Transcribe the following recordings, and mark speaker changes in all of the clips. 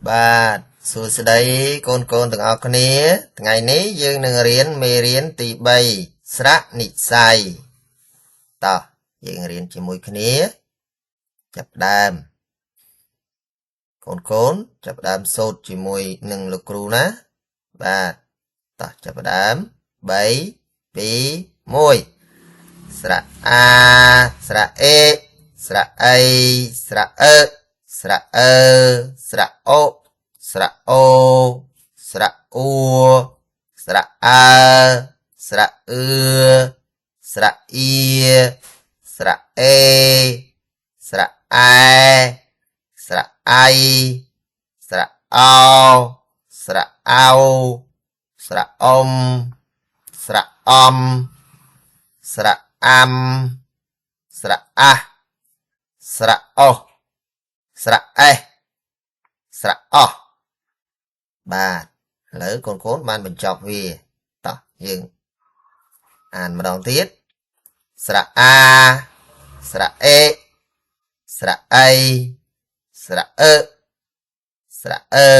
Speaker 1: បាទសួស្តីកូនកូនទាំងអស់គ្នាថ្ងៃនេះយើងនឹងរៀនមេរៀនទី3ស្រៈនិស្ស័យតោះយើងរៀនជាមួយគ្នាចាប់ផ្ដើមកូនកូនចាប់ផ្ដើមសូត្រជាមួយនឹងលោកគ្រូណាបាទតោះចាប់ផ្ដើម3 2 1ស្រៈអាស្រៈអេស្រៈអីស្រៈអឺស្រៈអើស្រៈអូស្រៈអូស្រៈអ៊ូស្រៈអើស្រៈអឺស្រៈអ៊ីស្រៈអេស្រៈអែស្រៈអៃស្រៈអោស្រៈអោស្រៈអ៊ំស្រៈអំស្រៈអាំស្រៈអាស់ស្រៈអុសស្រៈអេសស្រៈអោះបាទឥឡូវកូនបានបញ្ចប់វាតោះយើងអានម្ដងទៀតស្រៈអាស្រៈអេស្រៈអីស្រៈអឺស្រៈអឺ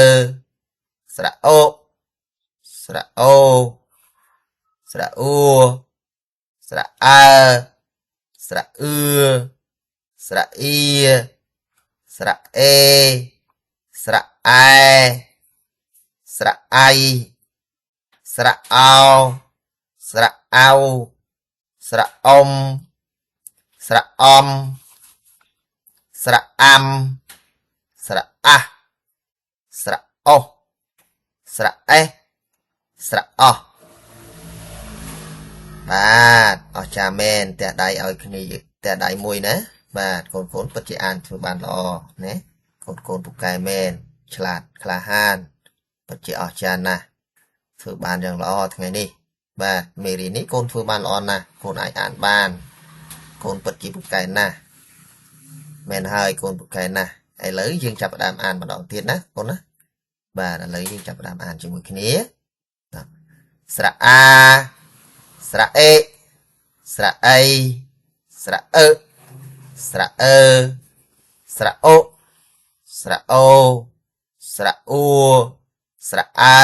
Speaker 1: ស្រៈអូស្រៈអូស្រៈអ៊ូស្រៈអើស្រៈអឺស្រៈអ៊ីស្រៈអេស្រៈអែស្រៈអៃស្រៈអោស្រៈអៅស្រៈអ៊ំស្រៈអំស្រៈអាំស្រៈអាស់ស្រៈអុសស្រៈអេសស្រៈអោះបាទអស្ចារ្យមែនតែដៃឲ្យគ្នាតែដៃមួយណាបាទកូនពិតជាអានធ្វើបានល្អណាកូនពូកែមែនឆ្លាតក្លាហានពិតជាអស្ចារ្យណាស់ធ្វើបានយ៉ាងល្អថ្ងៃនេះបាទមេរៀននេះកូនធ្វើបានល្អណាស់កូនអាចអានបានកូនពិតជាពូកែណាស់មែនហើយកូនពូកែណាស់ឥឡូវយើងចាប់ផ្ដើមអានម្ដងទៀតណាកូនណាបាទឥឡូវយើងចាប់ផ្ដើមអានជាមួយគ្នាស្រៈអាស្រៈអេស្រៈអីស្រៈអឺស្រៈអឺស្រៈអូស្រៈអូស្រៈអ៊ូស្រៈអើ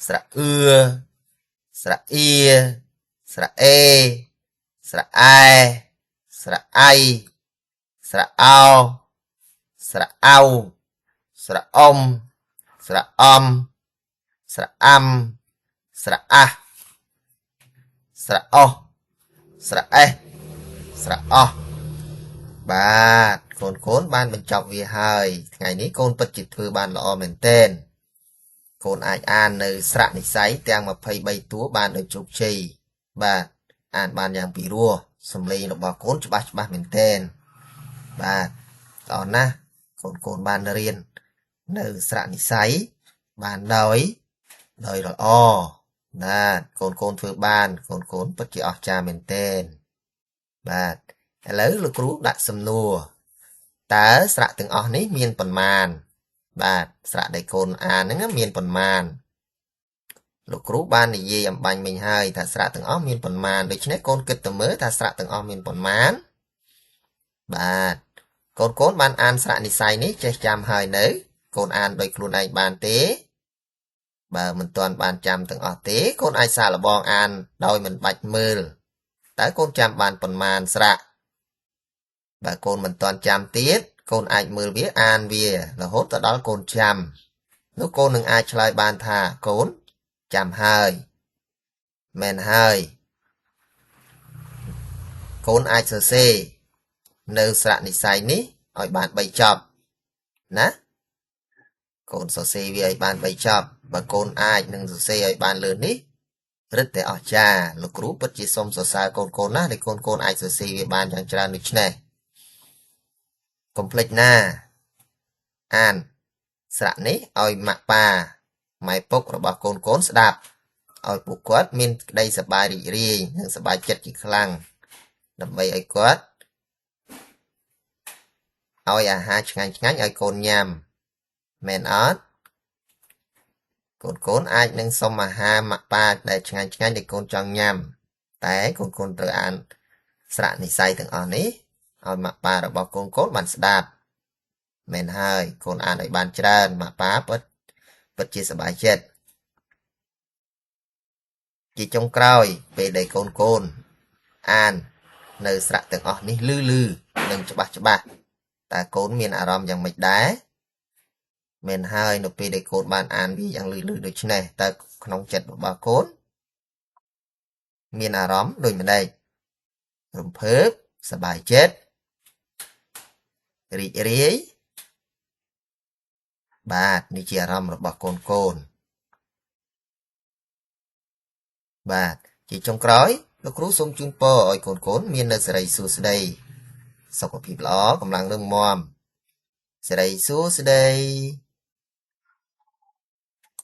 Speaker 1: ស្រៈអឺស្រៈអ៊ីស្រៈអេស្រៈអែស្រៈអៃស្រៈអោស្រៈអៅស្រៈអ៊ំស្រៈអំស្រៈអាំស្រៈអាស់ស្រៈអោះស្រៈអេសស្រៈអោះបាទកូនបានបញ្ចប់វាហើយថ្ងៃនេះកូនពិតជាធ្វើបានល្អមែនទែនកូនអាចអាននៅស្រៈនិស្ស័យទាំង23តួបានដោយជោគជ័យបាទអានបានយ៉ាងពីរោះសំឡេងរបស់កូនច្បាស់មែនទែនបាទល្អណាស់កូនបានរៀននៅស្រៈនិស្ស័យបានដោយល្អណាកូនធ្វើបានកូនពិតជាអស្ចារ្យមែនទែនបាទឥឡូវលោកគ្រូដាក់សំណួរតើស្រៈទាំងអស់នេះមានប៉ុន្មានបាទស្រៈដែលកូនអានហ្នឹងមានប៉ុន្មានលោកគ្រូបាននិយាយអំបញ្ញមិញហើយថាស្រៈទាំងអស់មានប៉ុន្មានដូច្នេះកូនគិតទៅមើលថាស្រៈទាំងអស់មានប៉ុន្មានបាទកូនបានអានស្រៈនិស្ស័យនេះចេះចាំហើយនៅកូនអានដោយខ្លួនឯងបានទេបើមិនទាន់បានចាំទាំងអស់ទេកូនអាចសាកល្បងអានដោយមិនបាច់មើលតើកូនចាំបានប៉ុន្មានស្រៈបើកូនមិនទាន់ចាំទៀតកូនអាចមើលវាអានវារហូតដល់កូនចាំនោះកូននឹងអាចឆ្លើយបានថាកូនចាំហើយមែនហើយកូនអាចសរសេរនៅស្រៈនិស្ស័យនេះឲ្យបាន3ចប់ណាកូនសរសេរវាឲ្យបាន3ចប់បើកូនអាចនឹងសរសេរឲ្យបានលឿននេះរឹតតែអស្ចារ្យលោកគ្រូពិតជាសូមសរសើរកូនណាដែលកូនអាចសរសេរវាបានយ៉ាងច្រើនដូចនេះកុំភ្លេចណាអានស្រៈនេះឲ្យម៉ាក់ប៉ាម៉ែពុករបស់កូនស្ដាប់ឲ្យពួកគាត់មានក្តីសប្បាយរីករាយនិងសប្បាយចិត្តជាខ្លាំងដើម្បីឲ្យគាត់ឲ្យអាហារឆ្ងាញ់ឲ្យកូនញ៉ាំមែនអត់កូនអាចនឹងសុំអាហារម៉ាក់ប៉ាដែលឆ្ងាញ់ដែលកូនចង់ញ៉ាំតែកូនត្រូវអានស្រៈនិស្ស័យទាំងអស់នេះឲ្យម៉ាក់ប៉ារបស់កូនបានស្ដាប់ មែនហើយកូនអានឲ្យបានច្រើនម៉ាក់ប៉ាពិតជាសប្បាយចិត្តជាចុងក្រោយពេលដែលកូនអាននៅស្រៈទាំងអស់នេះលឺនិងច្បាស់តើកូនមានអារម្មណ៍យ៉ាងម៉េចដែរមែនហើយនៅពេលដែលកូនបានអានវាយ៉ាងលឺដូចនេះតើក្នុងចិត្តរបស់កូនមានអារម្មណ៍ដូចម្ដេចរំភើបសប្បាយចិត្តរីករាយបាទនេះជាអារម្មណ៍របស់កូនបាទជាចុងក្រោយលោកគ្រូសូមជូនពរឲ្យកូនមាននូវសិរីសួស្តីសុខភាពល្អកម្លាំងរឹងមាំសិរីសួស្តី